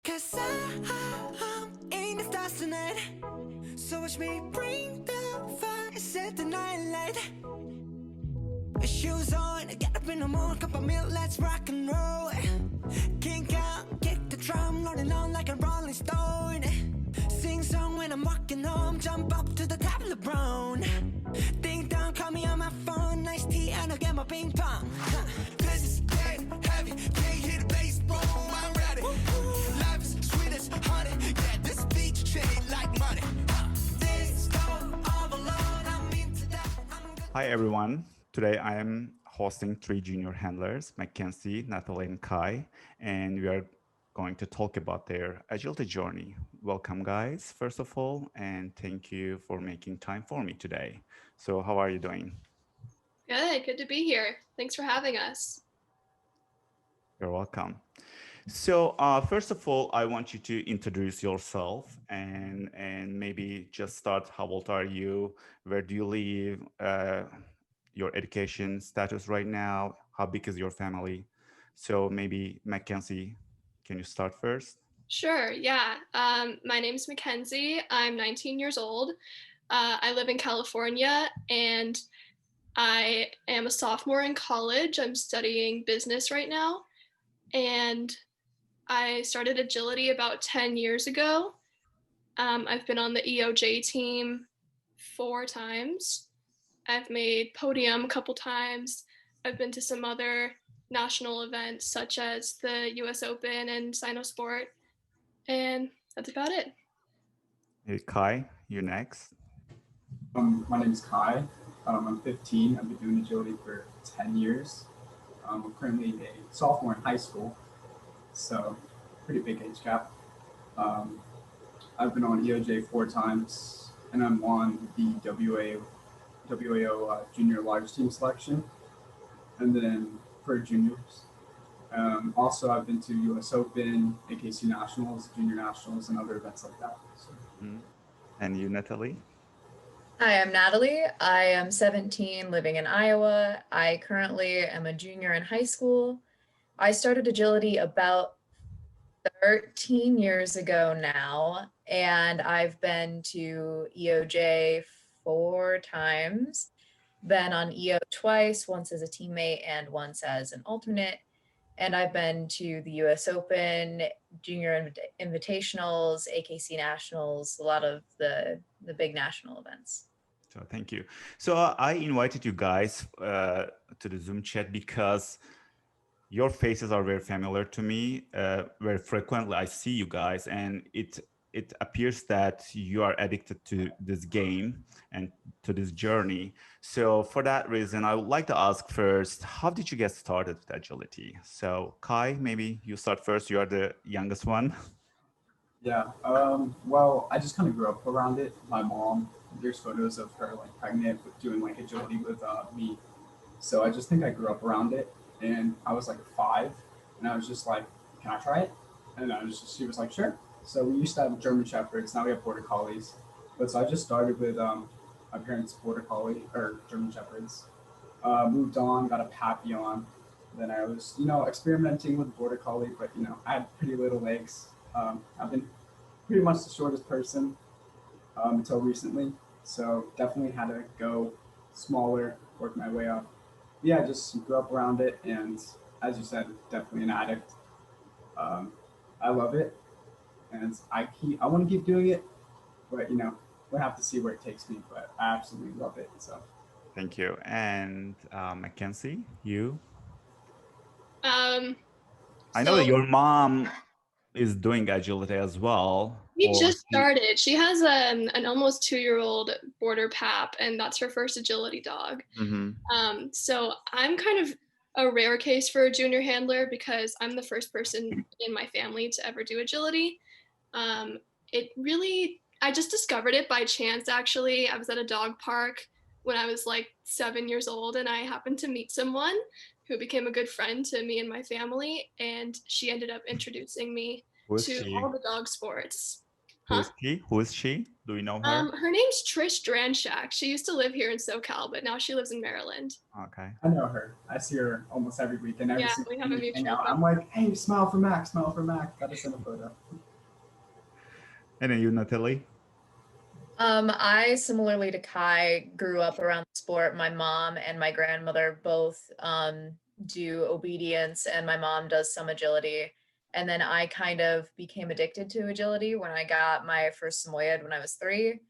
Cause I'm in the stars tonight. So watch me bring the fire, set the night light. Shoes on, get up in the morning, cup of milk, let's rock and roll. Kink out, kick the drum, rolling on like a rolling stone. Sing song when I'm walking home, jump up to the top of the brown. Ding dong, call me on my phone, nice tea and I'll get my ping pong. This is dead heavy, can't hear the bass, boom, I'm ready. Life is sweet as honey, yeah, this beach shade like money. This go overload, I'm into that. Hi, everyone. Today I am hosting three junior handlers, McKenzie, Natalie, and Kai, and we are going to talk about their agility journey. Welcome, guys, first of all, and thank you for making time for me today. So, how are you doing? Good to be here. Thanks for having us. You're welcome. So, first of all, I want you to introduce yourself and maybe just start. How old are you? Where do you live? Your education status right now? How big is your family? So maybe Mackenzie, can you start first? Sure, yeah. My name's McKenzie. I'm 19 years old. I live in California and I am a sophomore in college. I'm studying business right now. And I started agility about 10 years ago. I've been on the EOJ team 4 times. I've made podium a couple times. I've been to some other national events such as the US Open and Sinosport, and that's about it. Hey, Kai, you next. My name is Kai. I'm 15. I've been doing agility for 10 years. I'm currently a sophomore in high school, so pretty big age gap. Um, I've been on EOJ 4 times, and I'm on the WAO junior large team selection, and then for juniors. Also, I've been to US Open, AKC Nationals, Junior Nationals, and other events like that. So. And you, Natalie? Hi, I'm Natalie. I am 17, living in Iowa. I currently am a junior in high school. I started agility about 13 years ago now, and I've been to EOJ 4 times, been on EO twice, once as a teammate and once as an alternate. And I've been to the US Open, Junior Invitationals, AKC Nationals, a lot of the big national events. So thank you. So I invited you guys to the Zoom chat because your faces are very familiar to me. Very frequently I see you guys, and it appears that you are addicted to this game and to this journey. So for that reason, I would like to ask first, how did you get started with agility? So Kai, maybe you start first. You are the youngest one. Yeah, well, I just kind of grew up around it. My mom, there's photos of her like pregnant with doing like agility with me. So I just think I grew up around it, and I was like 5, and I was just like, "Can I try it?" And she was like, "Sure." So we used to have German Shepherds. Now we have Border Collies, but so I just started with my parents' Border Collie or German Shepherds. Moved on, got a Papillon. Then I was, experimenting with Border Collie, but I had pretty little legs. I've been pretty much the shortest person until recently, so definitely had to go smaller, work my way up. Yeah, just grew up around it, and as you said, definitely an addict. I love it, and I want to keep doing it, but we'll have to see where it takes me. But I absolutely love it. So Thank you. And Mackenzie, you? I know that So your mom is doing agility as well. we just started. She has an almost 2-year-old border pap, and that's her first agility dog. So I'm kind of a rare case for a junior handler because I'm the first person in my family to ever do agility. I just discovered it by chance, actually. I was at a dog park when I was like 7 years old, and I happened to meet someone who became a good friend to me and my family, and she ended up introducing me Who's to she? all the dog sports. Huh? Who is she? Do you know her? Her name's Trish Dranshak. She used to live here in SoCal, but now she lives in Maryland. Okay. I know her. I see her almost every week, and every Yeah, single we have time a we hang mutual out, friend. I'm like, "Hey, smile for Mac, smile for Mac." Gotta send a photo. And then you, Natalie? I similarly to Kai grew up around the sport. My mom and my grandmother both do obedience, and my mom does some agility. And then I kind of became addicted to agility when I got my first Samoyed when I was 3.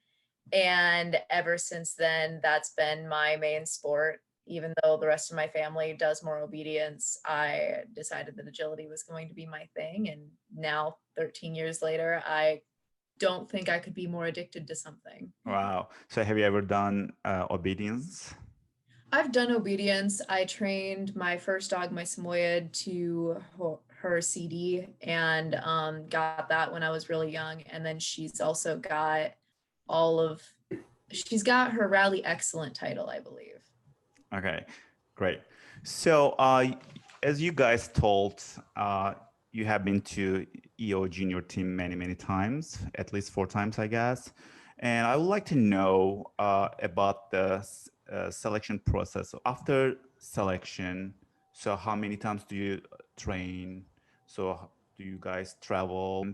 And ever since then, that's been my main sport. Even though the rest of my family does more obedience, I decided that agility was going to be my thing. And now, 13 years later, I don't think I could be more addicted to something. Wow. So have you ever done obedience? I've done obedience. I trained my first dog, my Samoyed, to her CD and got that when I was really young. And then she's also got she's got her Rally Excellent title, I believe. Okay, great. So as you guys told, you have been to EO junior team many, many times, at least 4 times, I guess. And I would like to know about the selection process. So after selection, so how many times do you train? So do you guys travel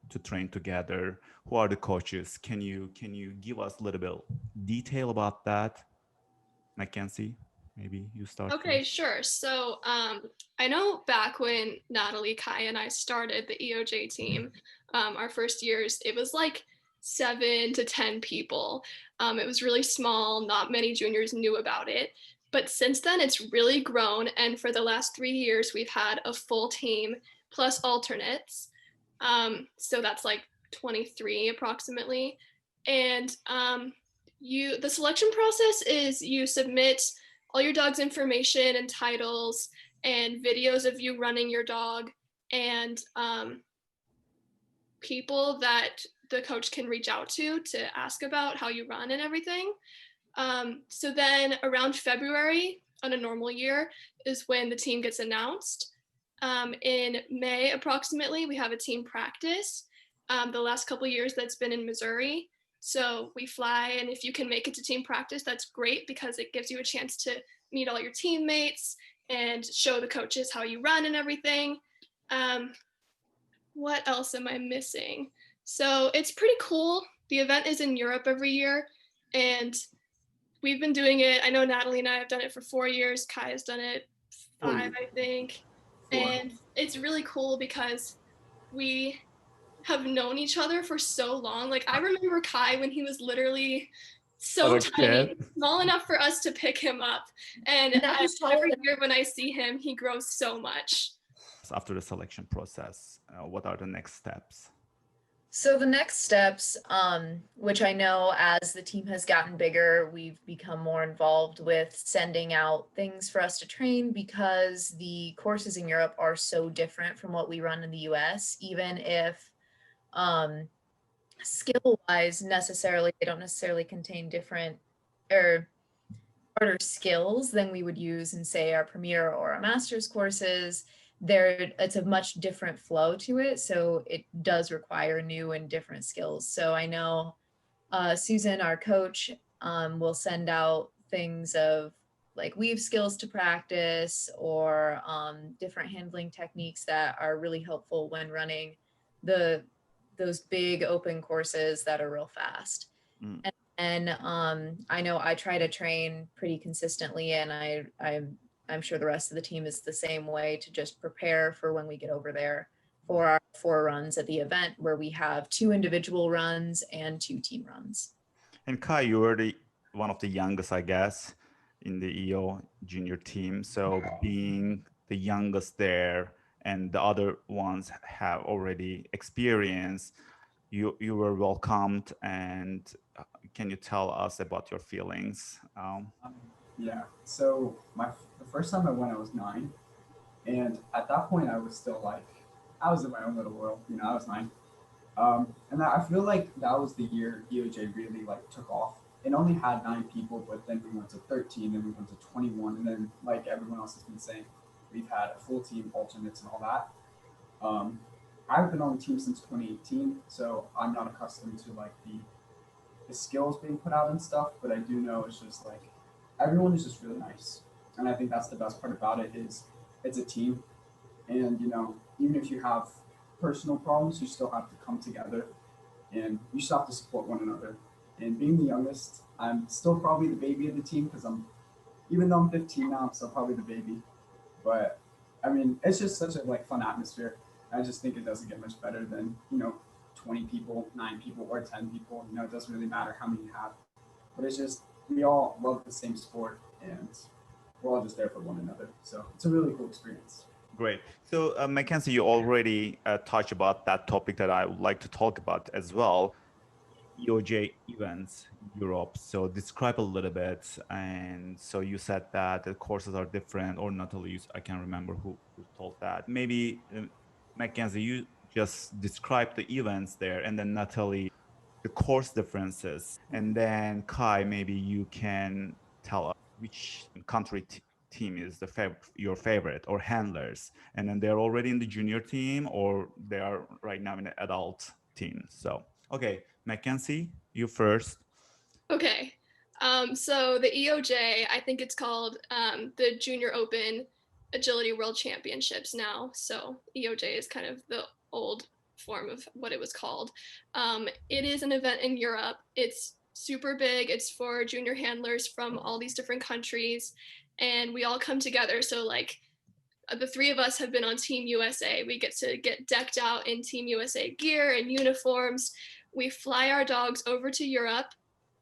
to train together? Who are the coaches? Can you give us a little bit detail about that? McKenzie, maybe you start Okay, first. sure. So I know back when Natalie, Kai, and I started the EOJ team, our first years, it was like 7 to 10 people. It was really small. Not many juniors knew about it. But since then, it's really grown. And for the last 3 years, we've had a full team plus alternates. So that's like 23 approximately. And the selection process is you submit all your dog's information and titles and videos of you running your dog and people that the coach can reach out to ask about how you run and everything. So then around February on a normal year is when the team gets announced. In May approximately, we have a team practice. The last couple of years that's been in Missouri. So we fly, and if you can make it to team practice, that's great because it gives you a chance to meet all your teammates and show the coaches how you run and everything. What else am I missing? So it's pretty cool. The event is in Europe every year, and we've been doing it. I know Natalie and I have done it for 4 years. Kai has done it 5, I think. 4. And it's really cool because we have known each other for so long. Like I remember Kai when he was literally so Other tiny, kid. small enough for us to pick him up. And And now he's taller every than year when I see him, he grows so much. After the selection process, what are the next steps? So the next steps, which I know as the team has gotten bigger, we've become more involved with sending out things for us to train because the courses in Europe are so different from what we run in the US, even if skill-wise they don't necessarily contain different or harder skills than we would use in, say, our premier or our master's courses. It's a much different flow to it, so it does require new and different skills. So I know Susan, our coach, will send out things of like weave skills to practice or different handling techniques that are really helpful when running those big open courses that are real fast. And I know I try to train pretty consistently, and I'm sure the rest of the team is the same way to just prepare for when we get over there for our 4 runs at the event where we have 2 individual runs and 2 team runs. And Kai, you were one of the youngest, I guess, in the EO junior team. So being the youngest there and the other ones have already experienced, you were welcomed. And can you tell us about your feelings? Yeah. So the first time I went, I was 9, and at that point, I was still like, I was in my own little world. I was 9. And I feel like that was the year EOJ really like took off. It only had 9 people, but then we went to 13, then we went to 21, and then like everyone else has been saying, we've had a full team, alternates, and all that. I've been on the team since 2018, so I'm not accustomed to like the skills being put out and stuff, but I do know it's just like everyone is just really nice. And I think that's the best part about it is it's a team. And you know, even if you have personal problems, you still have to come together and you just have to support one another. And being the youngest, I'm still probably the baby of the team because even though I'm 15 now, I'm still probably the baby. But I mean, it's just such a like fun atmosphere. I just think it doesn't get much better than 20 people, 9 people, or 10 people. You know, it doesn't really matter how many you have. But it's just we all love the same sport and we're all just there for one another. So it's a really cool experience. Great. So, Mackenzie, you already touched about that topic that I would like to talk about as well. EOJ events in Europe. So describe a little bit. And so you said that the courses are different, or Natalie, I can't remember who told that. Maybe Mackenzie, you just describe the events there, and then Natalie, the course differences, and then Kai, maybe you can tell us which country team is your favorite, or handlers, and then they're already in the junior team, or they are right now in the adult team. So okay, Mackenzie, you first. Okay. So the EOJ, I think it's called the Junior Open Agility World Championships now. So EOJ is kind of the old form of what it was called. It is an event in Europe. It's super big. It's for junior handlers from all these different countries, and we all come together. So like the three of us have been on Team USA. We get to get decked out in Team USA gear and uniforms. We fly our dogs over to Europe.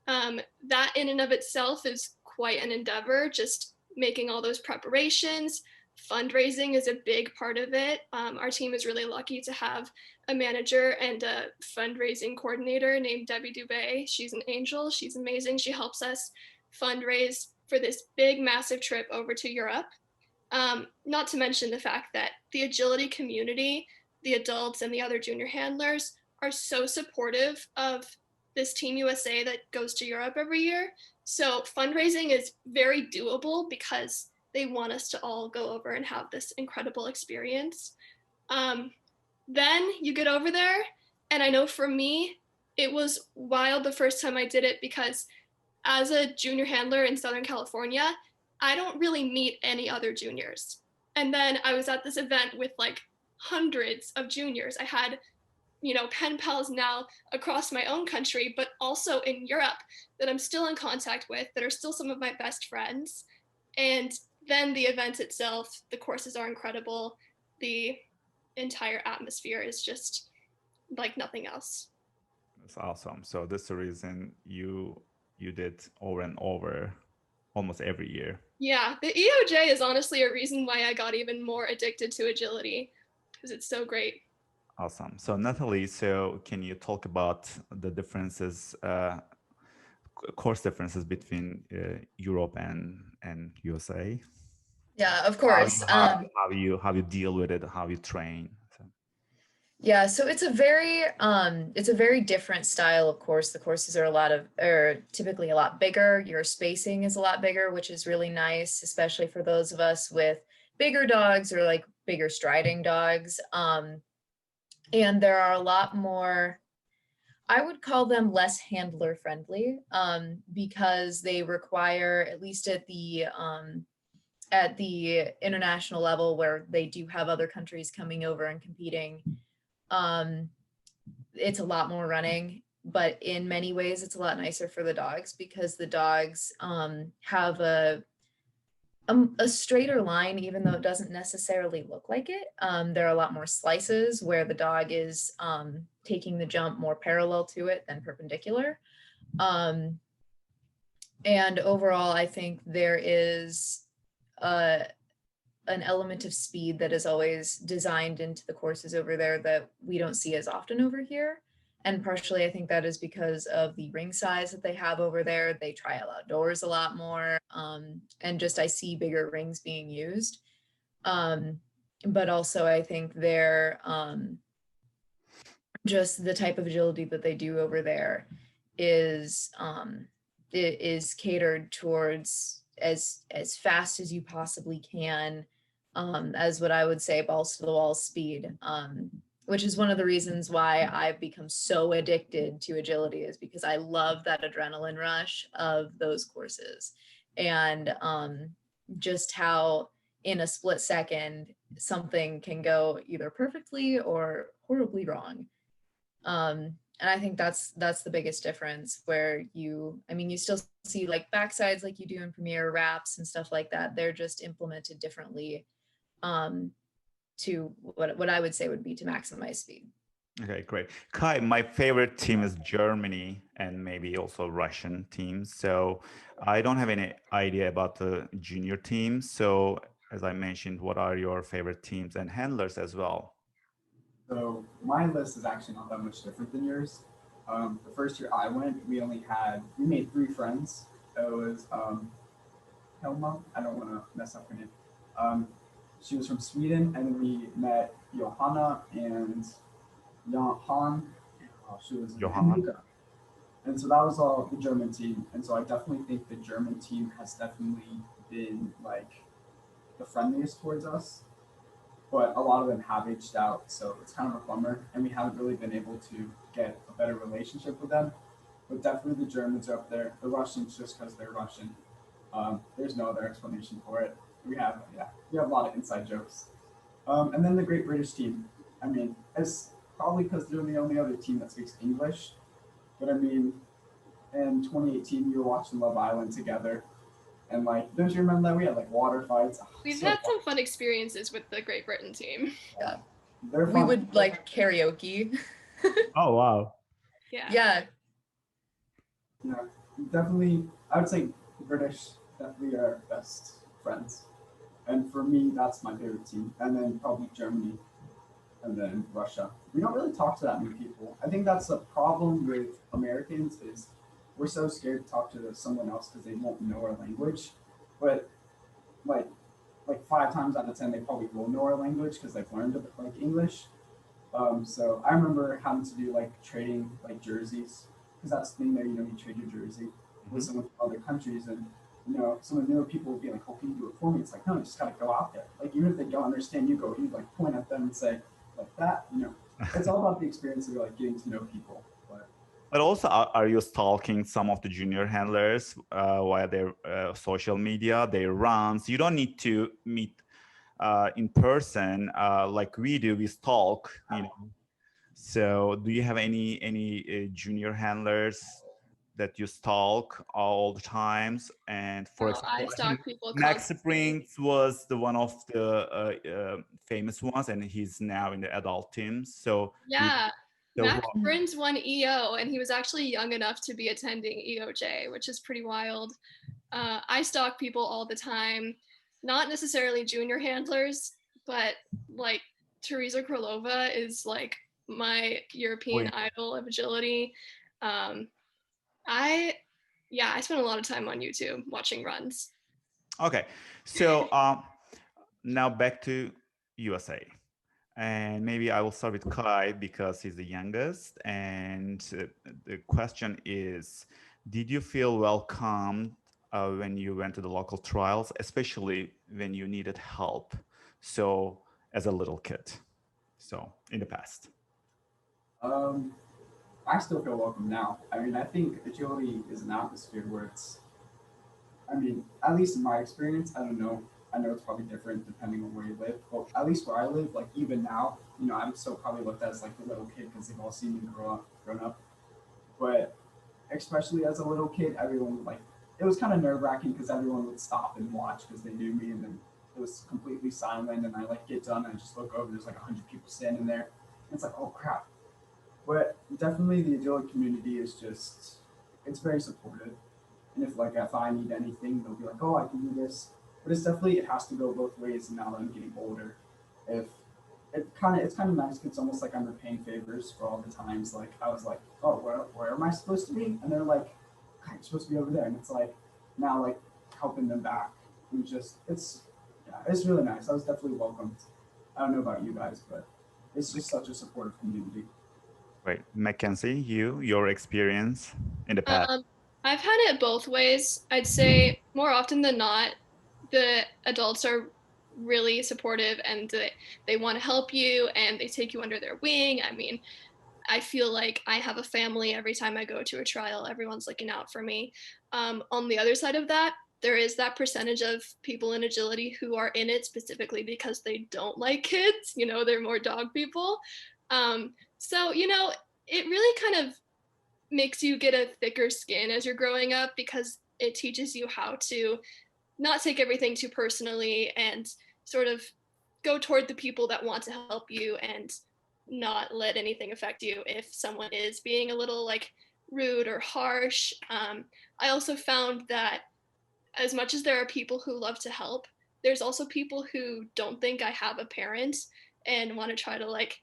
That in and of itself is quite an endeavor, just making all those preparations. Fundraising is a big part of it. Our team is really lucky to have a manager and a fundraising coordinator named Debbie Dubé. She's an angel. She's amazing. She helps us fundraise for this big, massive trip over to Europe. Not to mention the fact that the agility community, the adults and the other junior handlers are so supportive of this Team USA that goes to Europe every year. So fundraising is very doable because they want us to all go over and have this incredible experience. Then you get over there, and I know for me, it was wild the first time I did it because as a junior handler in Southern California, I don't really meet any other juniors. And then I was at this event with like hundreds of juniors. I had pen pals now across my own country, but also in Europe that I'm still in contact with, that are still some of my best friends. And then the event itself, the courses are incredible. The entire atmosphere is just like nothing else. That's awesome. So that's the reason you did over and over almost every year. Yeah, the EOJ is honestly a reason why I got even more addicted to agility because it's so great. Awesome. So Natalie, so can you talk about the differences, course differences between Europe and USA? Yeah, of course. How you deal with it, how you train. So. Yeah, so it's a very different style of course. The courses are typically a lot bigger. Your spacing is a lot bigger, which is really nice, especially for those of us with bigger dogs or like bigger striding dogs. And there are a lot more, I would call them less handler friendly, because they require, at least at the international level where they do have other countries coming over and competing, it's a lot more running, but in many ways it's a lot nicer for the dogs because the dogs have a straighter line, even though it doesn't necessarily look like it. There are a lot more slices where the dog is taking the jump more parallel to it than perpendicular. And overall, I think there is an element of speed that is always designed into the courses over there that we don't see as often over here. And partially, I think that is because of the ring size that they have over there. They try out outdoors a lot more. And just I see bigger rings being used. But also, I think they're just the type of agility that they do over there is it is catered towards as fast as you possibly can, as what I would say balls to the wall speed. which is one of the reasons why I've become so addicted to agility, is because I love that adrenaline rush of those courses, and just how in a split second something can go either perfectly or horribly wrong. And I think that's the biggest difference, where you still see like backsides like you do in Premiere, wraps and stuff like that. They're just implemented differently to what I would say would be to maximize speed. Okay, great. Kai, my favorite team is Germany and maybe also Russian teams. So I don't have any idea about the junior teams. So as I mentioned, what are your favorite teams and handlers as well? So my list is actually not that much different than yours. The first year I went, we made 3 friends. It was Helma. I don't want to mess up her name. She was from Sweden, and then we met Johanna and Johan. She was Johan. and so that was all the German team. And so I definitely think the German team has definitely been like the friendliest towards us, but a lot of them have aged out, so it's kind of a bummer, and we haven't really been able to get a better relationship with them. But definitely the Germans are up there. The Russians, just because they're Russian. There's no other explanation for it. We have a lot of inside jokes. And then the Great British team. I mean, it's probably because they're the only other team that speaks English. But I mean, in 2018, we were watching Love Island together. And like, don't you remember that we had like water fights? We've had some fun experiences with the Great Britain team. Yeah. They're We fun. would like karaoke. Oh, wow. Yeah. Yeah. Yeah, definitely. I would say British definitely are our best friends, and for me, that's my favorite team. And then probably Germany, and then Russia. We don't really talk to that many people. I think that's a problem with Americans, is we're so scared to talk to someone else because they won't know our language. But like 5 times out of 10, they probably will know our language because they've learned like English. So I remember having to do like trading like jerseys, because that's the thing there, you trade your jersey with someone from other countries, and some of the newer people would be like, "Oh, can you do it for me?" It's like, no, you just gotta go out there. Like, even if they don't understand you, you like point at them and say like that. It's all about the experience of like getting to know people. But also, are you stalking some of the junior handlers via their social media, their runs? You don't need to meet in person like we do. We stalk, So, do you have any junior handlers that you stalk all the times? And for example, I stalk people. Max Springs was the one of the famous ones, and he's now in the adult team. So yeah. So Max Springs won EO, and he was actually young enough to be attending EOJ, which is pretty wild. I stalk people all the time, not necessarily junior handlers, but like Teresa Krylova is like my European idol of agility. I spend a lot of time on YouTube watching runs. Okay, so now back to USA. And maybe I will start with Kai because he's the youngest. And the question is, did you feel welcomed when you went to the local trials, especially when you needed help? So as a little kid, so in the past. I still feel welcome now. I mean, I think agility is an atmosphere where at least in my experience, I don't know. I know it's probably different depending on where you live, but at least where I live, like even now, I'm still probably looked at as like the little kid because they've all seen me grown up. But especially as a little kid, everyone would it was kind of nerve wracking because everyone would stop and watch because they knew me, and then it was completely silent. And I get done and I just look over, there's like 100 people standing there. And it's like, oh crap. But definitely the agility community is it's very supportive. And if I need anything, they'll be like, oh, I can do this. But it has to go both ways. And now that I'm getting older, it's kind of nice because it's almost like I'm repaying favors for all the times. Like I was like, oh, where am I supposed to be? And they're like, okay, you're supposed to be over there. And it's like now like helping them back. And it's really nice. I was definitely welcomed. I don't know about you guys, but it's just such a supportive community. Right, McKenzie, your experience in the past. I've had it both ways. I'd say more often than not, the adults are really supportive, and they want to help you and they take you under their wing. I mean, I feel like I have a family every time I go to a trial. Everyone's looking out for me. On the other side of that, there is that percentage of people in agility who are in it specifically because they don't like kids. You know, they're more dog people. So, you know, it really kind of makes you get a thicker skin as you're growing up because it teaches you how to not take everything too personally and sort of go toward the people that want to help you and not let anything affect you if someone is being a little like rude or harsh. I also found that as much as there are people who love to help, there's also people who don't think I have a parent and want to try to like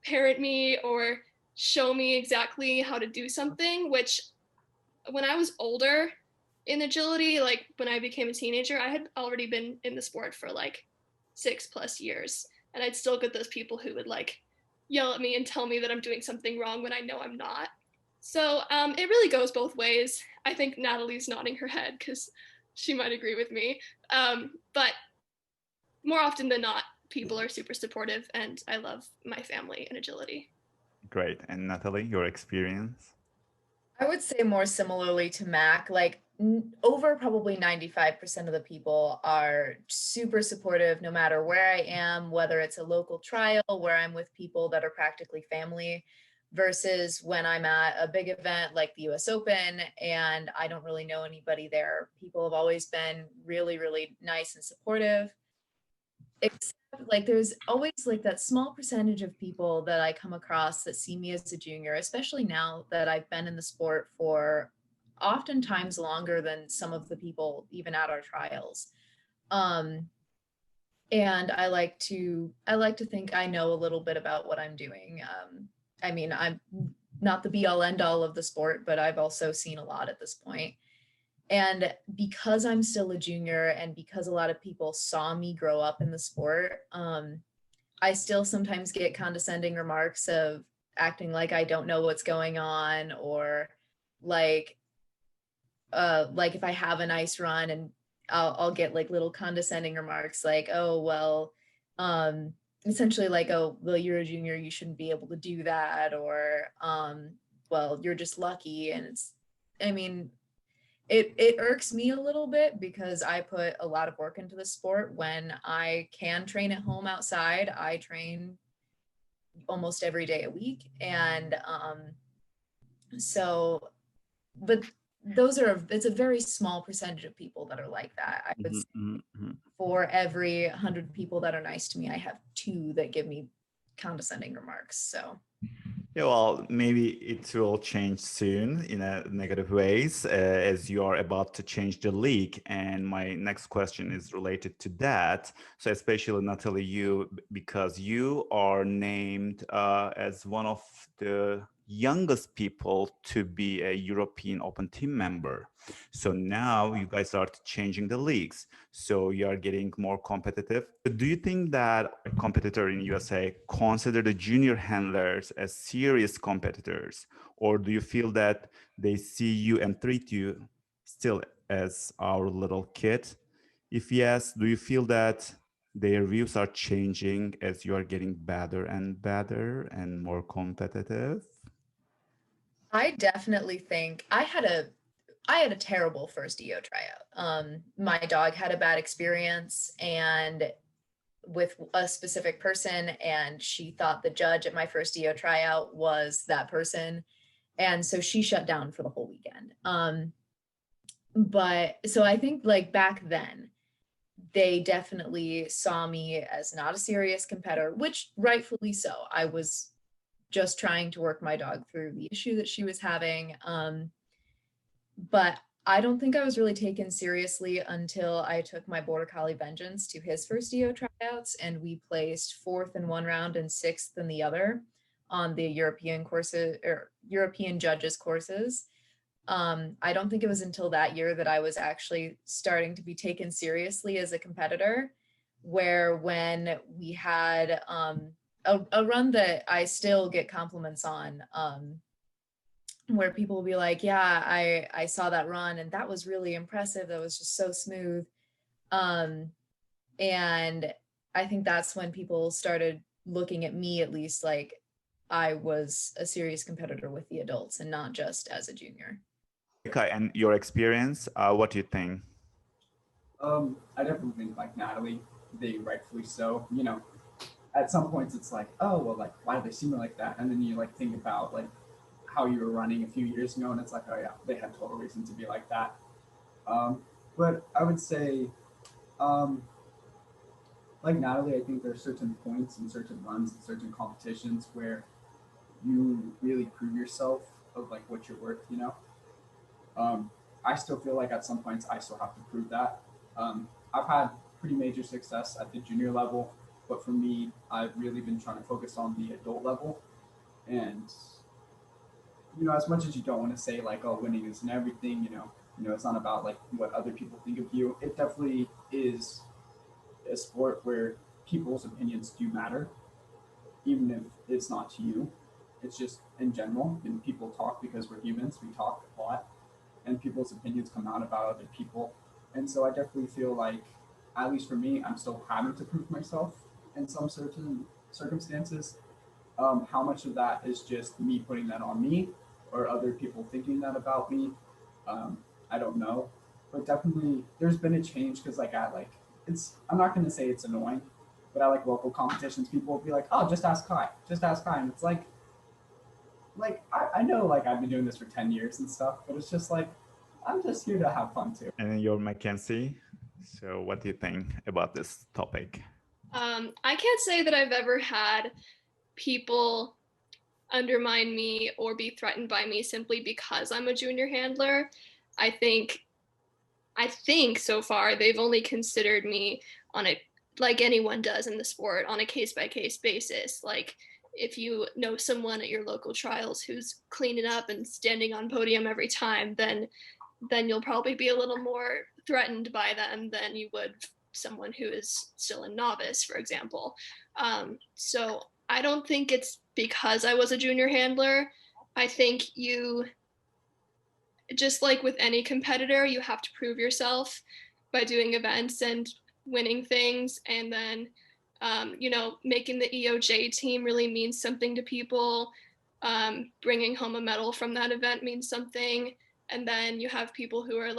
parent me or show me exactly how to do something, which when I was older in agility, like when I became a teenager, I had already been in the sport for like 6+ years. And I'd still get those people who would like yell at me and tell me that I'm doing something wrong when I know I'm not. So it really goes both ways. I think Natalie's nodding her head because she might agree with me. But more often than not, people are super supportive, and I love my family in agility. Great. And Natalie, your experience? I would say more similarly to Mac, like over probably 95% of the people are super supportive no matter where I am, whether it's a local trial where I'm with people that are practically family versus when I'm at a big event like the US Open and I don't really know anybody there. People have always been really, really nice and supportive. Except like there's always like that small percentage of people that I come across that see me as a junior, especially now that I've been in the sport for oftentimes longer than some of the people even at our trials. Um, and I like to think I know a little bit about what I'm doing. I mean, I'm not the be all end all of the sport, but I've also seen a lot at this point. And because I'm still a junior and because a lot of people saw me grow up in the sport, I still sometimes get condescending remarks of acting like I don't know what's going on, or like if I have a nice run and I'll get like little condescending remarks like, oh, well, essentially like, oh, well, you're a junior, you shouldn't be able to do that, or well, you're just lucky. And it's, I mean, it irks me a little bit because I put a lot of work into the sport. When I can train at home outside, I train almost every day a week. And so, but it's a very small percentage of people that are like that. I would say for every 100 people that are nice to me, I have 2 that give me condescending remarks. So Yeah, well, maybe it will change soon in a negative ways as you are about to change the league. And my next question is related to that. So especially Natalie, because you are named as one of the youngest people to be a European Open team member. So now you guys are changing the leagues. So you are getting more competitive. Do you think that a competitor in USA consider the junior handlers as serious competitors? Or do you feel that they see you and treat you still as our little kid? If yes, do you feel that their views are changing as you are getting better and more competitive? I definitely think I had a terrible first EO tryout. My dog had a bad experience and with a specific person, and she thought the judge at my first EO tryout was that person. And so she shut down for the whole weekend. But so I think like back then, they definitely saw me as not a serious competitor, which rightfully so. I was just trying to work my dog through the issue that she was having. But I don't think I was really taken seriously until I took my Border Collie Vengeance to his first EO tryouts, and we placed 4th in one round and 6th in the other on the European courses or European judges courses. I don't think it was until that year that I was actually starting to be taken seriously as a competitor, where when we had a run that I still get compliments on, where people will be like, yeah, I saw that run and that was really impressive. That was just so smooth. And I think that's when people started looking at me, at least, like I was a serious competitor with the adults and not just as a junior. Okay, and your experience, what do you think? I definitely think like Natalie, they rightfully so. You know, at some points it's like, oh well, like why do they see me like that? And then you like think about like how you were running a few years ago, and it's like, oh yeah, they had total reason to be like that. Um, but I would say, um, like Natalie, I think there are certain points and certain runs and certain competitions where you really prove yourself of like what you're worth. You know, I still feel like at some points I still have to prove that. I've had pretty major success at the junior level, but for me, I've really been trying to focus on the adult level. And you know, as much as you don't want to say like, oh, winning isn't everything, it's not about like what other people think of you. It definitely is a sport where people's opinions do matter, even if it's not to you. It's just in general, and people talk because we're humans. We talk a lot, and people's opinions come out about other people. And so I definitely feel like, at least for me, I'm still having to prove myself in some certain circumstances. How much of that is just me putting that on me or other people thinking that about me? Um, I don't know. But definitely there's been a change because like I'm not gonna say it's annoying, but at like local competitions, people will be like, oh, just ask Kai. Just ask Kai. And it's I know like I've been doing this for 10 years and stuff, but it's just like I'm just here to have fun too. And your McKenzie, so what do you think about this topic? I can't say that I've ever had people undermine me or be threatened by me simply because I'm a junior handler. I think so far they've only considered me on a, like anyone does in the sport, on a case by case basis. Like if you know someone at your local trials who's cleaning up and standing on podium every time, then you'll probably be a little more threatened by them than you would someone who is still a novice, for example. So I don't think it's because I was a junior handler. I think you, just like with any competitor, you have to prove yourself by doing events and winning things. And then, making the EOJ team really means something to people. Bringing home a medal from that event means something. And then you have people who are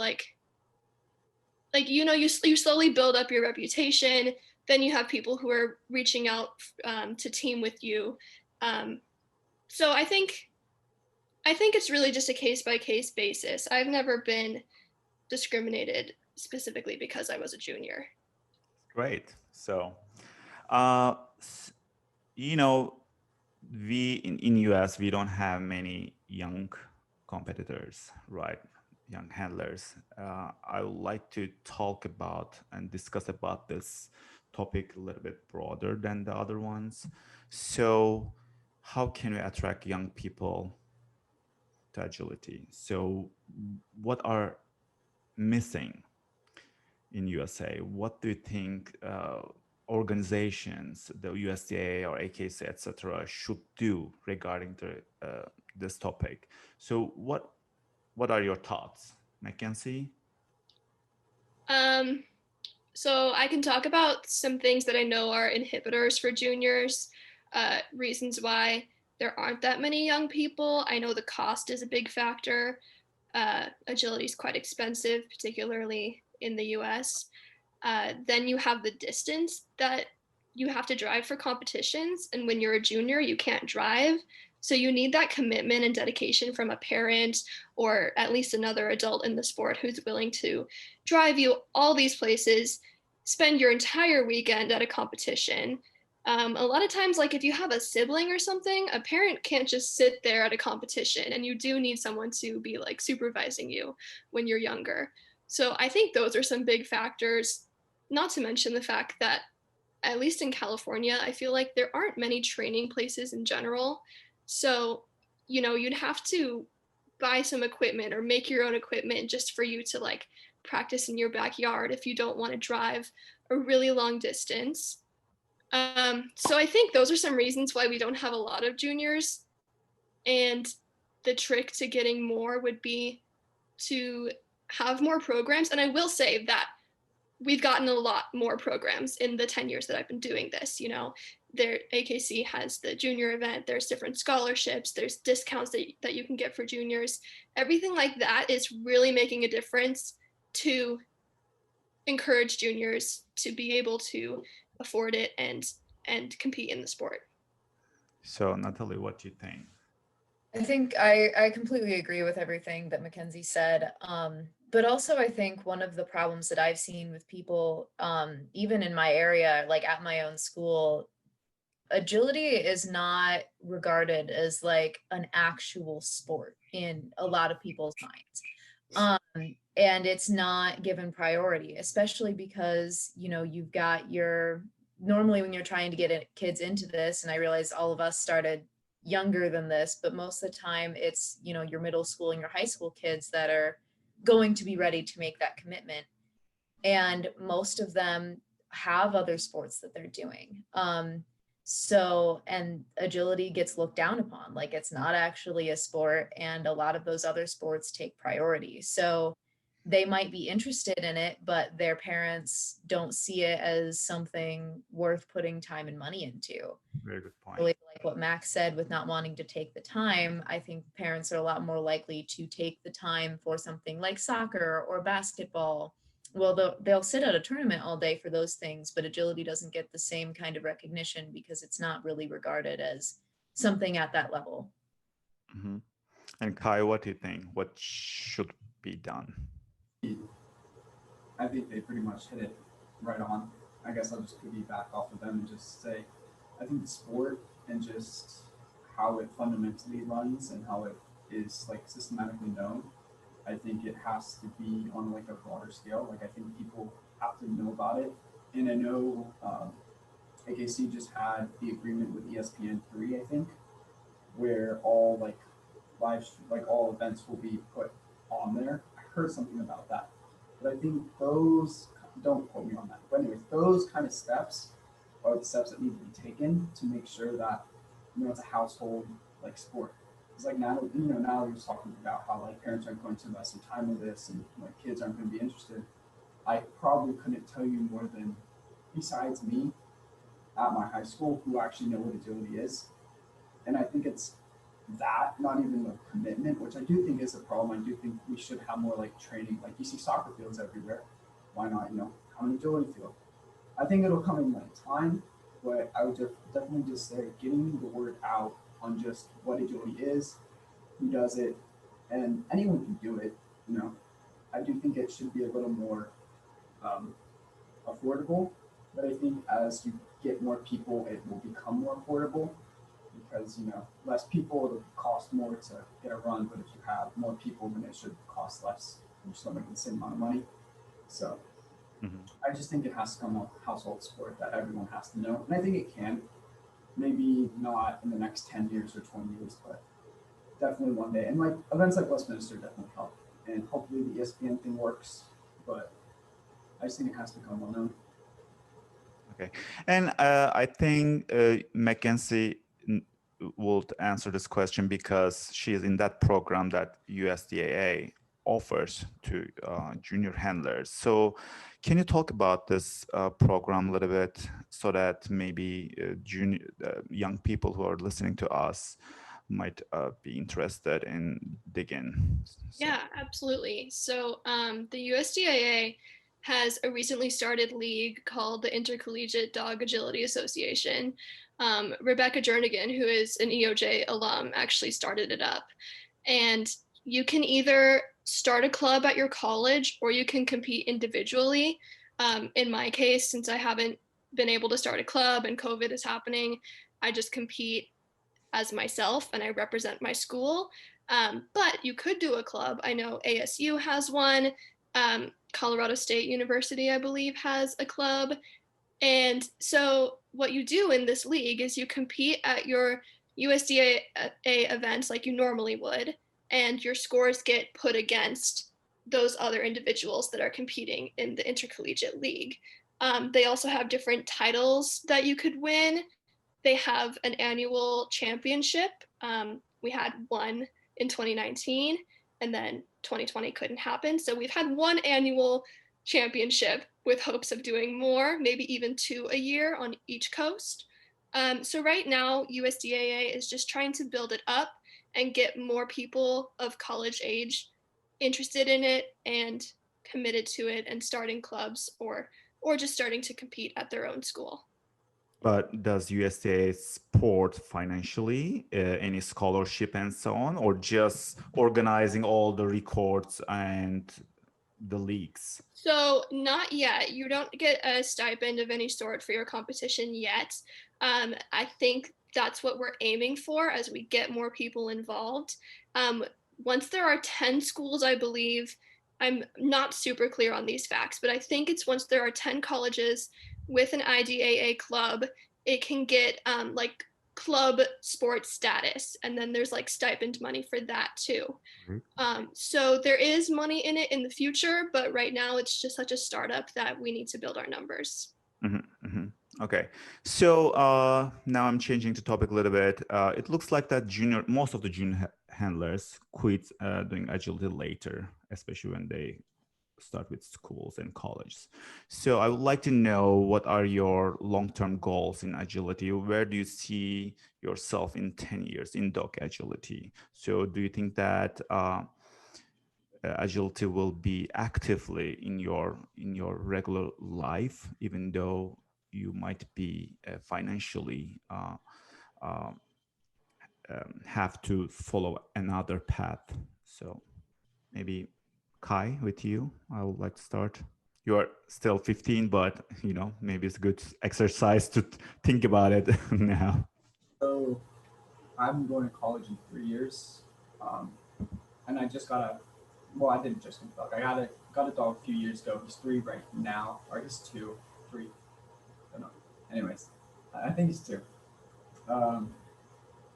you slowly build up your reputation. Then you have people who are reaching out to team with you. So I think it's really just a case by case basis. I've never been discriminated specifically because I was a junior. Great. So, uh, you know, we in US we don't have many young competitors, right? Young handlers. I would like to talk about and discuss about this topic a little bit broader than the other ones. So, how can we attract young people to agility? So, what are missing in USA? What do you think organizations, the USDA or AKC, etc., should do regarding this topic? So what are your thoughts, McKenzie? So I can talk about some things that I know are inhibitors for juniors, reasons why there aren't that many young people. I know the cost is a big factor. Agility is quite expensive, particularly in the US. Then you have the distance that you have to drive for competitions. And when you're a junior, you can't drive. So you need that commitment and dedication from a parent or at least another adult in the sport who's willing to drive you all these places, spend your entire weekend at a competition. A lot of times, like if you have a sibling or something, a parent can't just sit there at a competition, and you do need someone to be like supervising you when you're younger. So I think those are some big factors, not to mention the fact that, at least in California, I feel like there aren't many training places in general. So, you'd have to buy some equipment or make your own equipment just for you to like practice in your backyard if you don't want to drive a really long distance. So I think those are some reasons why we don't have a lot of juniors. And the trick to getting more would be to have more programs. And I will say that we've gotten a lot more programs in the 10 years that I've been doing this. You know, their AKC has the junior event, there's different scholarships, there's discounts that you can get for juniors. Everything like that is really making a difference to encourage juniors to be able to afford it and compete in the sport. So Natalie, what do you think? I think I completely agree with everything that McKenzie said. But also I think one of the problems that I've seen with people, even in my area, like at my own school, agility is not regarded as like an actual sport in a lot of people's minds. And it's not given priority, especially because, you know, you've got normally when you're trying to get kids into this, and I realize all of us started younger than this, but most of the time it's, you know, your middle school and your high school kids that are going to be ready to make that commitment. And most of them have other sports that they're doing. And agility gets looked down upon, like it's not actually a sport, and a lot of those other sports take priority. So they might be interested in it, but their parents don't see it as something worth putting time and money into. Very good point. Really, like what Max said with not wanting to take the time, I think parents are a lot more likely to take the time for something like soccer or basketball. Well, they'll sit at a tournament all day for those things, but agility doesn't get the same kind of recognition because it's not really regarded as something at that level. Mm-hmm. And Kai, what do you think? What should be done? I think they pretty much hit it right on. I guess I'll just piggyback off of them and just say, I think the sport and just how it fundamentally runs and how it is like systematically known, I think it has to be on like a broader scale. Like I think people have to know about it. And I know AKC just had the agreement with ESPN3, I think, where all like all events will be put on there. I heard something about that. But I think those, don't quote me on that, but anyways, those kind of steps are the steps that need to be taken to make sure that, you know, it's a household like sport. It's like Natalie was talking about how like parents aren't going to invest some time with this and like kids aren't going to be interested. I probably couldn't tell you more than, besides me at my high school, who actually know what agility is. And I think it's that, not even the commitment, which I do think is a problem. I do think we should have more like training. Like you see soccer fields everywhere. Why not, you know, have an agility field? I think it'll come in like time, but I would definitely just say getting the word out on just what agility is, who does it, and anyone can do it. You know, I do think it should be a little more affordable, but I think as you get more people, it will become more affordable. Because, you know, less people, it'll cost more to get a run, but if you have more people, then it should cost less. You're still making the same amount of money. So I just think it has to become a household sport that everyone has to know. And I think it can. Maybe not in the next 10 years or 20 years, but definitely one day. And like events like Westminster definitely help. And hopefully the ESPN thing works, but I just think it has to become well known. Okay. And I think McKenzie would answer this question because she is in that program that USDAA offers to junior handlers. So can you talk about this program a little bit so that maybe young people who are listening to us might be interested in digging? So. Yeah, absolutely. So the USDAA has a recently started league called the Intercollegiate Dog Agility Association. Rebecca Jernigan, who is an EOJ alum, actually started it up. And you can either start a club at your college or you can compete individually. In my case, since I haven't been able to start a club and COVID is happening, I just compete as myself and I represent my school. But you could do a club. I know ASU has one. Colorado State University, I believe, has a club. And so what you do in this league is you compete at your USDA events like you normally would, and your scores get put against those other individuals that are competing in the Intercollegiate League. They also have different titles that you could win. They have an annual championship. We had one in 2019, and then 2020 couldn't happen. So we've had one annual championship with hopes of doing more, maybe even 2 a year on each coast. So right now, USDAA is just trying to build it up and get more people of college age interested in it and committed to it and starting clubs or just starting to compete at their own school. But does USDA support financially any scholarship and so on, or just organizing all the records and the leagues? So not yet. You don't get a stipend of any sort for your competition yet. I think that's what we're aiming for as we get more people involved. Once there are 10 schools, I believe, I'm not super clear on these facts, but I think it's once there are 10 colleges with an IDAA club, it can get like club sports status. And then there's like stipend money for that too. So there is money in it in the future, but right now it's just such a startup that we need to build our numbers. Okay, so now I'm changing the topic a little bit. It looks like that most of the junior handlers quit doing agility later, especially when they start with schools and colleges. So I would like to know, what are your long-term goals in agility? Where do you see yourself in 10 years in dog agility? So do you think that agility will be actively in your regular life, even though you might be financially have to follow another path? So maybe Kai, with you, I would like to start. You are still 15, but maybe it's a good exercise to think about it now. So I'm going to college in 3 years, and I just got a. Well, I didn't just get a dog. I got a dog a few years ago. He's 3 right now, or I guess 2, 3. I don't know. Anyways, I think he's 2.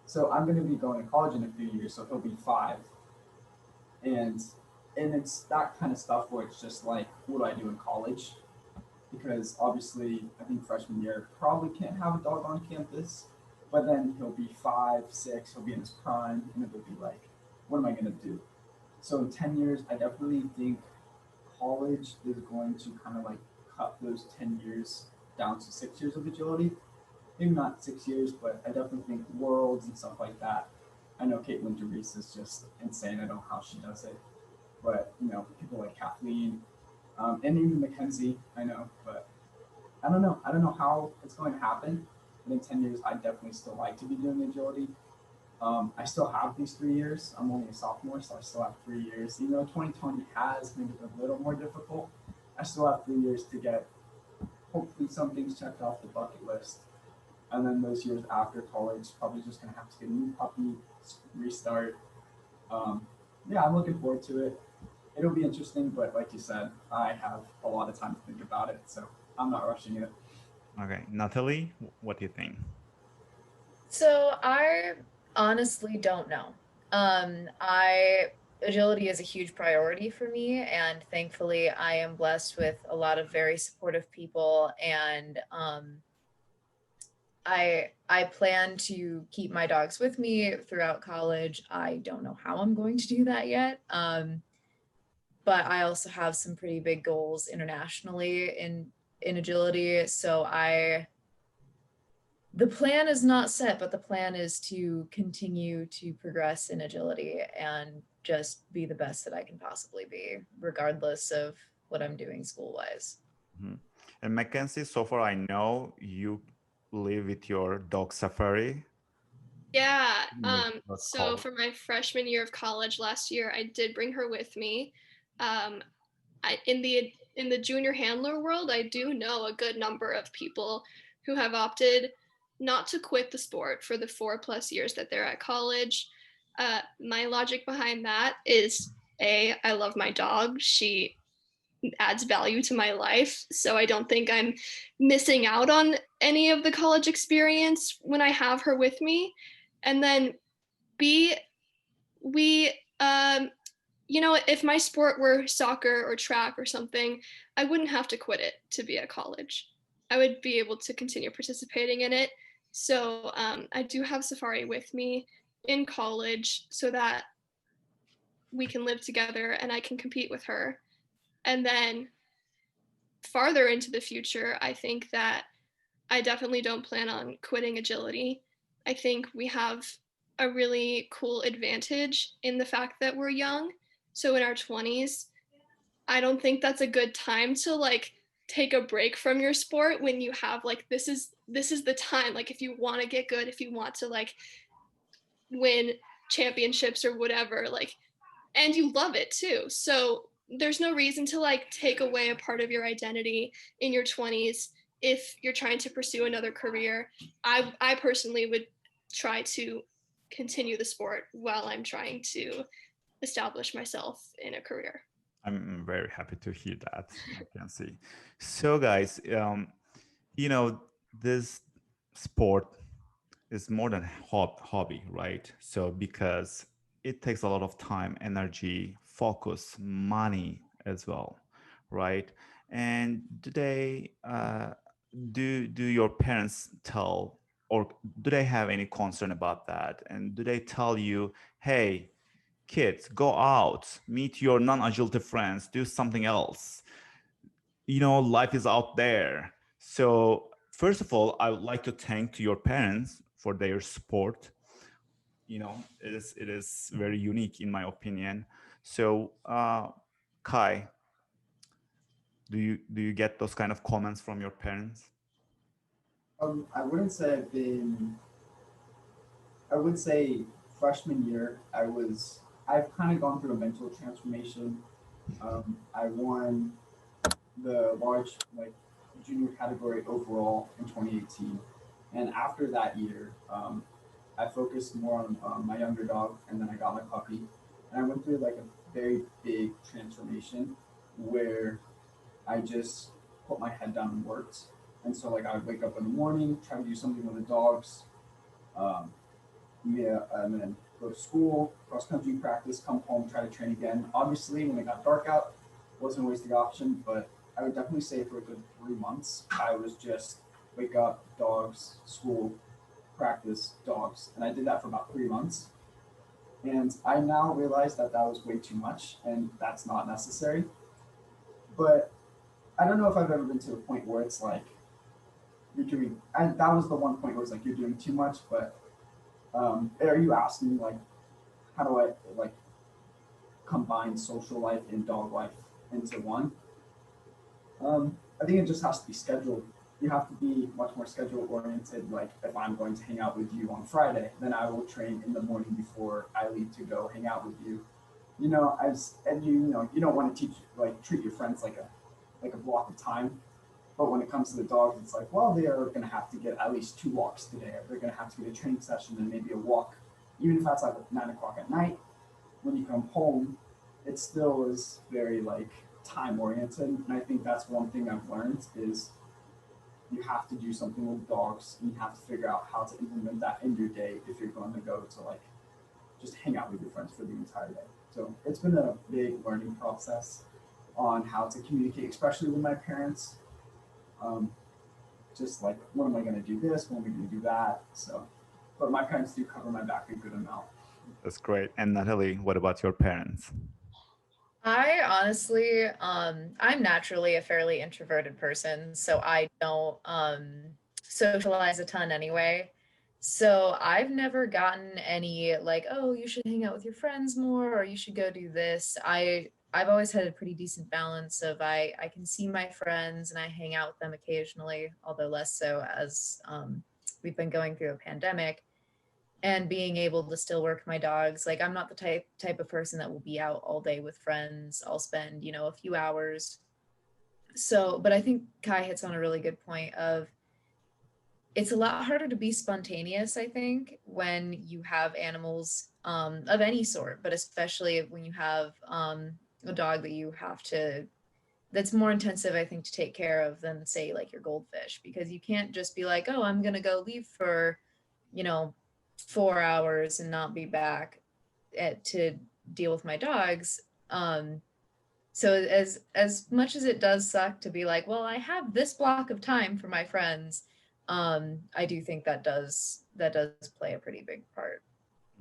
So I'm going to be going to college in a few years, so he'll be 5. And it's that kind of stuff where it's just like, what do I do in college? Because obviously, I think freshman year probably can't have a dog on campus, but then he'll be 5, 6, he'll be in his prime, and it'll be like, what am I going to do? So in 10 years, I definitely think college is going to kind of like cut those 10 years down to 6 years of agility. Maybe not 6 years, but I definitely think worlds and stuff like that. I know Caitlin DeReese is just insane. I don't know how she does it. But, people like Kathleen, and even McKenzie, I know. But I don't know. I don't know how it's going to happen. But in 10 years, I definitely still like to be doing agility. I still have these 3 years. I'm only a sophomore, so I still have 3 years. Even though 2020 has made it a little more difficult, I still have 3 years to get hopefully some things checked off the bucket list. And then those years after college, probably just going to have to get a new puppy, restart. Yeah, I'm looking forward to it. It'll be interesting, but like you said, I have a lot of time to think about it, so I'm not rushing it. Okay, Natalie, what do you think? So I honestly don't know. Agility is a huge priority for me, and thankfully I am blessed with a lot of very supportive people, and I plan to keep my dogs with me throughout college. I don't know how I'm going to do that yet. But I also have some pretty big goals internationally in agility. So the plan is not set, but the plan is to continue to progress in agility and just be the best that I can possibly be, regardless of what I'm doing school-wise. Mm-hmm. And McKenzie, so far I know you live with your dog Safari. Yeah. So for my freshman year of college last year, I did bring her with me. In the junior handler world, I do know a good number of people who have opted not to quit the sport for the 4+ years that they're at college. My logic behind that is, I love my dog. She adds value to my life, so I don't think I'm missing out on any of the college experience when I have her with me. And then B, we if my sport were soccer or track or something, I wouldn't have to quit it to be at college. I would be able to continue participating in it. So I do have Safari with me in college so that we can live together and I can compete with her. And then farther into the future, I think that I definitely don't plan on quitting agility. I think we have a really cool advantage in the fact that we're young. So in our 20s, I don't think that's a good time to like take a break from your sport when you have like this is the time, like if you want to get good, if you want to like win championships or whatever, like, and you love it too. So there's no reason to like take away a part of your identity in your 20s if you're trying to pursue another career. I personally would try to continue the sport while I'm trying to establish myself in a career. I'm very happy to hear that, Mackenzie. So, guys, you know, this sport is more than hobby, right? So, because it takes a lot of time, energy, focus, money as well, right? And today, do your parents tell, or do they have any concern about that? And do they tell you, hey, kids, go out, meet your non-agility friends, do something else? You know, life is out there. So first of all, I would like to thank to your parents for their support. You know, it is very unique in my opinion. So Kai, do you get those kind of comments from your parents? I wouldn't say I would say freshman year, I've kind of gone through a mental transformation. I won the large like junior category overall in 2018, and after that year, I focused more on my younger dog, and then I got my puppy, and I went through like a very big transformation where I just put my head down and worked. And so like I would wake up in the morning, try to do something with the dogs, um, yeah, and then go to school, cross country practice, come home, try to train again. Obviously, when it got dark out, wasn't always the option, but I would definitely say for a good 3 months, I was just wake up, dogs, school, practice, dogs, and I did that for about 3 months. And I now realize that that was way too much, and that's not necessary. But I don't know if I've ever been to a point where it's like you're doing. And that was the one point where it's like you're doing too much, but are you asking like how do I like combine social life and dog life into one? I think it just has to be scheduled. You have to be much more schedule oriented. Like if I'm going to hang out with you on Friday, then I will train in the morning before I leave to go hang out with you. You know, as and you know you don't want to teach like treat your friends like a block of time. But when it comes to the dogs, it's like, well, they are going to have to get at least 2 walks today. Or they're going to have to get a training session and maybe a walk, even if that's like at 9 o'clock at night. When you come home, it still is very like time oriented. And I think that's one thing I've learned is you have to do something with dogs and you have to figure out how to implement that in your day if you're going to go to like just hang out with your friends for the entire day. So it's been a big learning process on how to communicate, especially with my parents. Um, just like, when am I going to do this? When am I going to do that? So, but my parents do cover my back a good amount. That's great. And Natalie, what about your parents? I honestly, I'm naturally a fairly introverted person, so I don't socialize a ton anyway. So I've never gotten any like, oh, you should hang out with your friends more, or you should go do this. I've always had a pretty decent balance of I can see my friends and I hang out with them occasionally, although less so as we've been going through a pandemic and being able to still work my dogs. Like I'm not the type of person that will be out all day with friends. I'll spend, you know, a few hours. So, but I think Kai hits on a really good point of it's a lot harder to be spontaneous, I think, when you have animals of any sort, but especially when you have a dog that you have to that's more intensive, I think, to take care of than say like your goldfish, because you can't just be like, oh, I'm gonna go leave for, you know, 4 hours and not be back to deal with my dogs. So as much as it does suck to be like, well, I have this block of time for my friends, I do think that does play a pretty big part.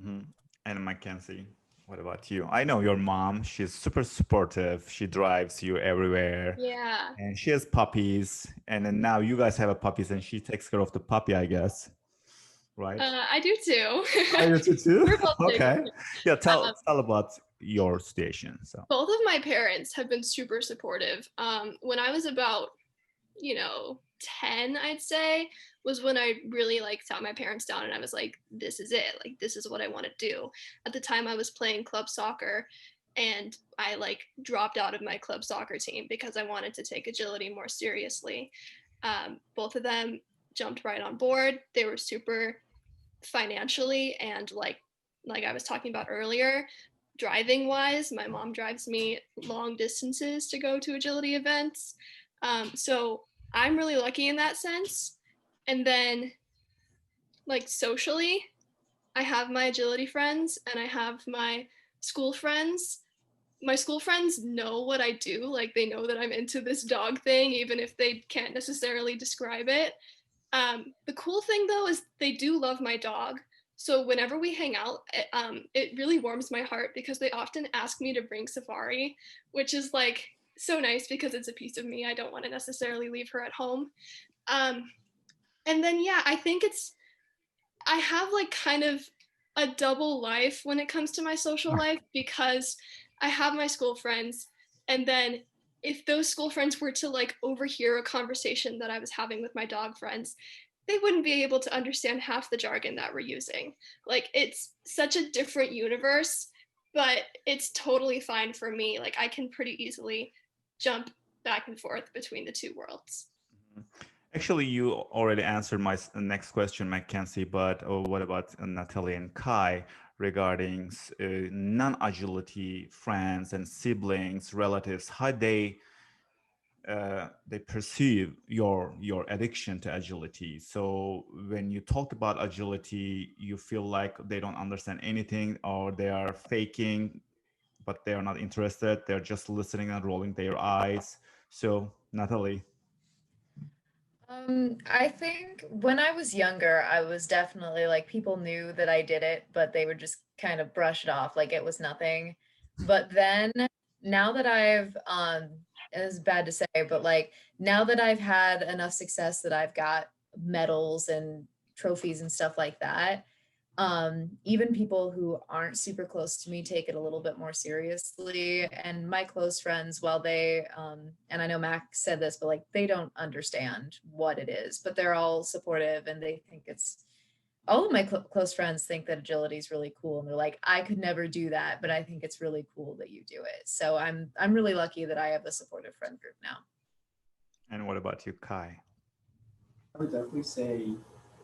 Mm-hmm. And Mackenzie, What about you? I know your mom. She's super supportive. She drives you everywhere, Yeah. and she has puppies. And then now you guys have a puppies, and she takes care of the puppy, I guess. Right? I do too. I do too. We're both taking Okay. Yeah. Um, Tell about your station. So. both of my parents have been super supportive. When I was about, 10, I'd say, was when I really like sat my parents down and I was like, this is it. Like, this is what I want to do. At the time, I was playing club soccer and I like dropped out of my club soccer team because I wanted to take agility more seriously. Both of them jumped right on board. They were super financially and like I was talking about earlier, driving wise, my mom drives me long distances to go to agility events. So I'm really lucky in that sense. And then like socially, I have my agility friends and I have my school friends. My school friends know what I do. Like they know that I'm into this dog thing, even if they can't necessarily describe it. The cool thing though is they do love my dog. So whenever we hang out, it really warms my heart because they often ask me to bring Safari, which is like so nice because it's a piece of me. I don't want to necessarily leave her at home. Um, and then yeah, I have like kind of a double life when it comes to my social life because I have my school friends, and then if those school friends were to like overhear a conversation that I was having with my dog friends, they wouldn't be able to understand half the jargon that we're using. Like it's such a different universe, but it's totally fine for me. Like I can pretty easily jump back and forth between the two worlds. Actually, you already answered my next question, McKenzie, but what about Natalie and Kai regarding non-agility friends and siblings, relatives, how they perceive your addiction to agility? So when you talk about agility, you feel like they don't understand anything or they are faking, but they are not interested. They're just listening and rolling their eyes. So Natalie. I think when I was younger, I was definitely like people knew that I did it, but they would just kind of brush it off like it was nothing. But then now that I've it's bad to say, but like now that I've had enough success that I've got medals and trophies and stuff like that, even people who aren't super close to me take it a little bit more seriously. And my close friends, while they and I know Mac said this, but like they don't understand what it is, but they're all supportive and they think it's all of my close friends think that agility is really cool, and they're like, I could never do that, but I think it's really cool that you do it. So I'm really lucky that I have a supportive friend group now. And what about you, Kai? I would definitely say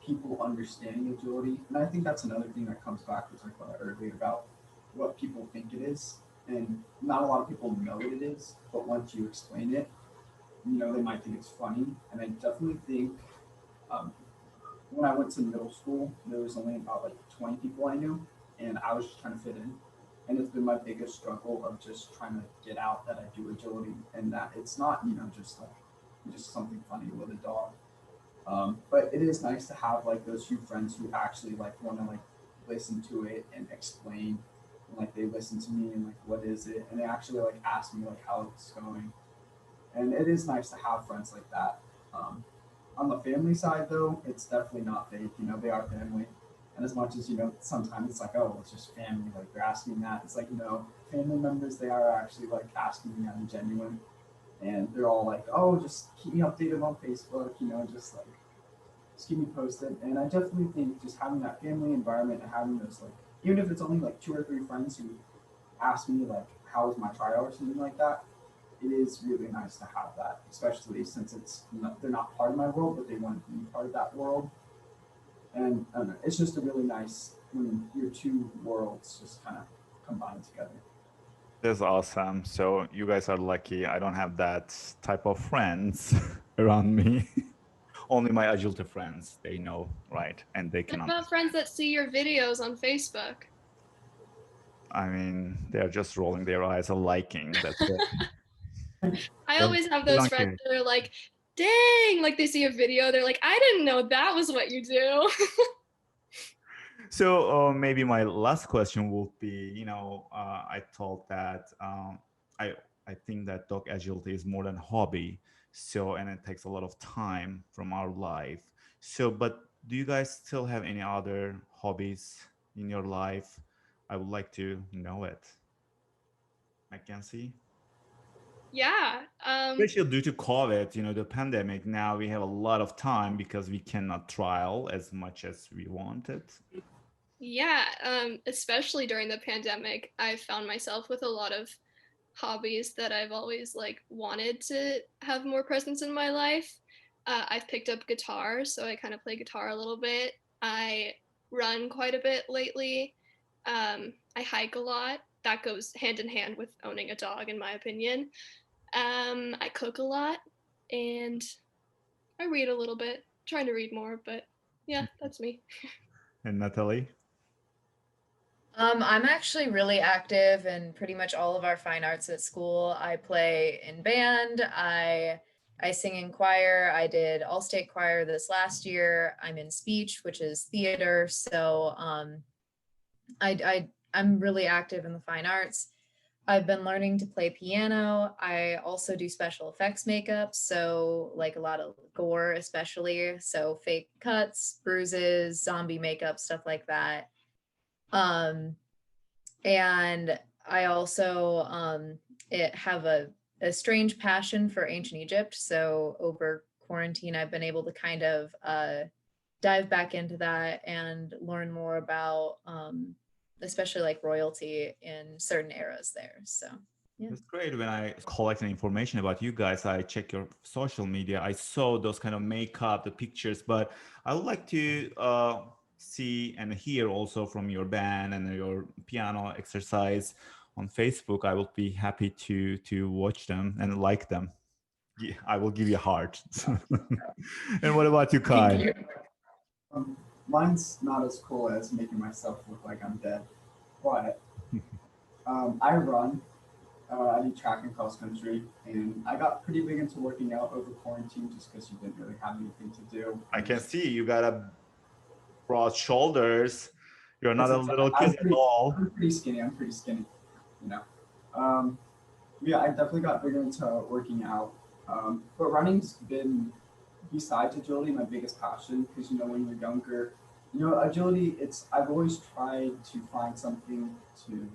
people understanding agility, and I think that's another thing that comes back to what I earlier about what people think it is, and not a lot of people know what it is, but once you explain it, they might think it's funny. And I definitely think um, when I went to middle school, there was only about like 20 people I knew, and I was just trying to fit in. And it's been my biggest struggle of just trying to get out that I do agility and that it's not, just something funny with a dog. But it is nice to have like those few friends who actually like want to like listen to it and explain. And, like they listen to me and like what is it, and they actually like ask me like how it's going. And it is nice to have friends like that. On the family side, though, it's definitely not fake. They are family. And as much as, sometimes it's like, oh, it's just family. Like, they're asking that. It's like, family members, they are actually, like, asking me. I'm genuine. And they're all like, oh, just keep me updated on Facebook, just keep me posted. And I definitely think just having that family environment and having those, like, even if it's only, like, 2 or 3 friends who ask me, like, how was my trial or something like that, it is really nice to have that, especially since they're not part of my world, but they want to be part of that world. And I don't know, it's just a really nice when your 2 worlds just kind of combine together. That's awesome. So you guys are lucky. I don't have that type of friends around me. Only my agility friends, they know, right? And they can What about friends that see your videos on Facebook? I mean, they're just rolling their eyes and liking. That's it. I always have those friends that are like, dang, like they see a video, they're like, I didn't know that was what you do. So maybe my last question would be, I thought that I I think that dog agility is more than a hobby. So and it takes a lot of time from our life. So, but do you guys still have any other hobbies in your life? I would like to know it. Mackenzie? Yeah. Especially due to COVID, the pandemic, now we have a lot of time because we cannot travel as much as we wanted. Yeah. Especially during the pandemic, I found myself with a lot of hobbies that I've always like wanted to have more presence in my life. I've picked up guitar, so I kind of play guitar a little bit. I run quite a bit lately. I hike a lot. That goes hand in hand with owning a dog, in my opinion. I cook a lot, and I read a little bit. Trying to read more, but yeah, that's me. And Natalie? I'm actually really active in pretty much all of our fine arts at school. I play in band. I sing in choir. I did all-state choir this last year. I'm in speech, which is theater. So I'm really active in the fine arts. I've been learning to play piano. I also do special effects makeup, so like a lot of gore, especially. So fake cuts, bruises, zombie makeup, stuff like that. Um, and I also have a strange passion for ancient Egypt. So over quarantine, I've been able to kind of dive back into that and learn more about especially like royalty in certain eras there. So yeah. It's great. When I collected information about you guys, I check your social media. I saw those kind of makeup, the pictures, but I would like to see and hear also from your band and your piano exercise on Facebook. I will be happy to watch them and like them. Yeah, I will give you a heart. And what about you, Thank Kai? you. Um, Mine's not as cool as making myself look like I'm dead, but I run. I do track and cross country, and I got pretty big into working out over quarantine just because you didn't really have anything to do. I can see you got a broad shoulders. You're not It's a a, little kid at all. I'm pretty skinny. I'm pretty skinny, you know. Um, yeah, I definitely got bigger into working out. But running's been, besides agility, my biggest passion because when you're younger, agility. I've always tried to find something to,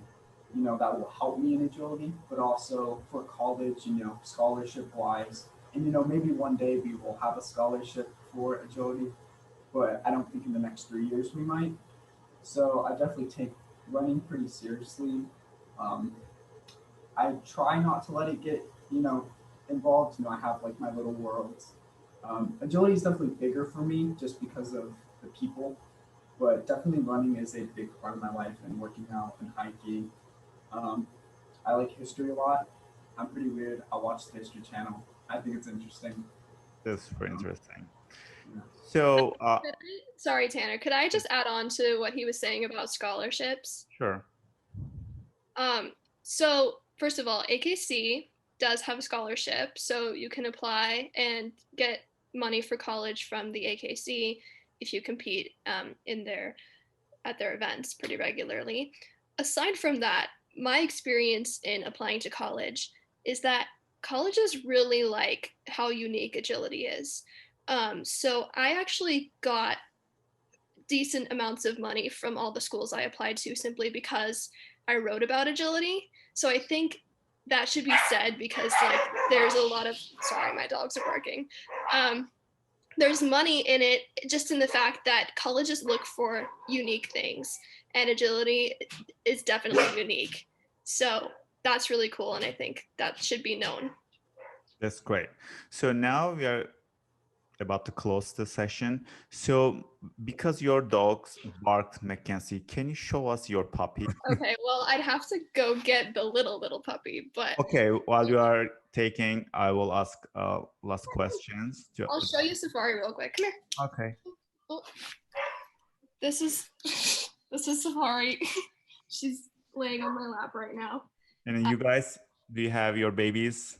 that will help me in agility, but also for college, scholarship wise, and maybe one day we will have a scholarship for agility, but I don't think in the next 3 years we might. So I definitely take running pretty seriously. Um, I try not to let it get, involved. I have like my little worlds. Agility is definitely bigger for me just because of the people, but definitely running is a big part of my life and working out and hiking. Um, I like history a lot. I'm pretty weird. I'll watch the History Channel. I think it's interesting. That's super interesting. Yeah. So, Sorry, Tanner. Could I just add on to what he was saying about scholarships? sure. So first of all, AKC does have a scholarship, so you can apply and get money for college from the AKC if you compete at their events pretty regularly. Aside from that, my experience in applying to college is that colleges really like how unique agility is. So I actually got decent amounts of money from all the schools I applied to simply because I wrote about agility. So I think that should be said because like there's a lot of sorry, my dogs are barking. There's money in it just in the fact that colleges look for unique things and agility is definitely unique. So that's really cool and I think that should be known. That's great. So now we are about to close the session. So because your dogs barked, Mackenzie, can you show us your puppy? Okay, well, I'd have to go get the little puppy, but Okay, while you are taking, I will ask last questions. I'll show you Safari real quick. Come here. Okay. Oh, this is Safari. She's laying on my lap right now. And then you guys, do you have your babies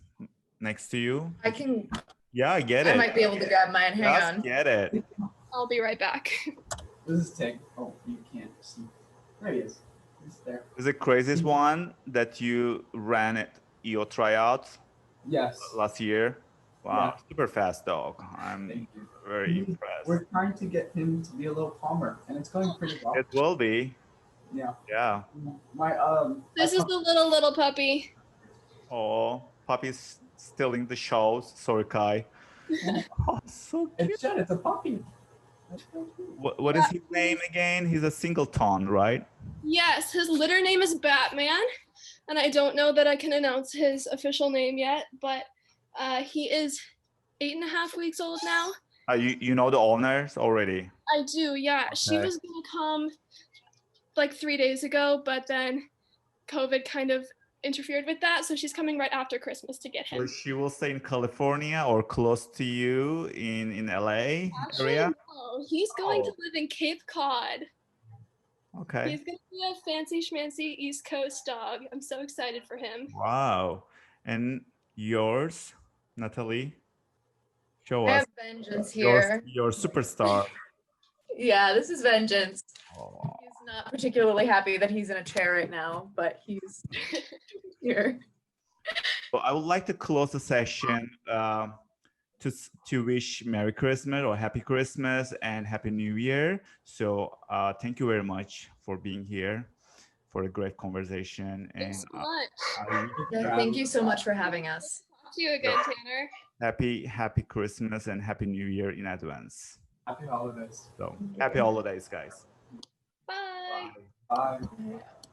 next to you? I can Yeah, I get I it. might be able to grab mine. Hang Just on. get it. I'll be right back. This is Tig. Oh, you can't see. There he is. He's there. Is the craziest one that you ran at EO tryouts Yes. last year? Wow, Yeah. super fast dog. I'm Thank you. very He's- impressed. We're trying to get him to be a little calmer, and it's going pretty well. It will be. Yeah. Yeah. My This is the little puppy. Oh, puppy's stealing the show. Sorry, Kai. Oh, so cute. It's Jen. It's a puppy. That's so cute. What is his name again? He's a singleton, right? Yes, his litter name is Batman, and I don't know that I can announce his official name yet, but he is 8.5 weeks old now. You know the owners already. I do, yeah. She Okay. was gonna come like 3 days ago, but then COVID kind of interfered with that, so she's coming right after Christmas to get So him. she will stay in California or close to you in LA Actually, area. no, he's going to Oh. live in Cape Cod. Okay. He's gonna be a fancy schmancy East Coast dog. I'm so excited for him. Wow. And yours, Natalie? Show I us have Vengeance here. your superstar. Yeah, this is Vengeance. Oh. He's not particularly happy that he's in a chair right now, but he's here. Well, I would like to close the session to wish Merry Christmas or Happy Christmas and Happy New Year. So thank you very much for being here for a great conversation. And Thanks so much. I wish Yeah, thank you so much for having us. Talk to you again, Tanner. happy Christmas and Happy New Year in advance. Happy holidays. So happy holidays, guys. Bye. Bye.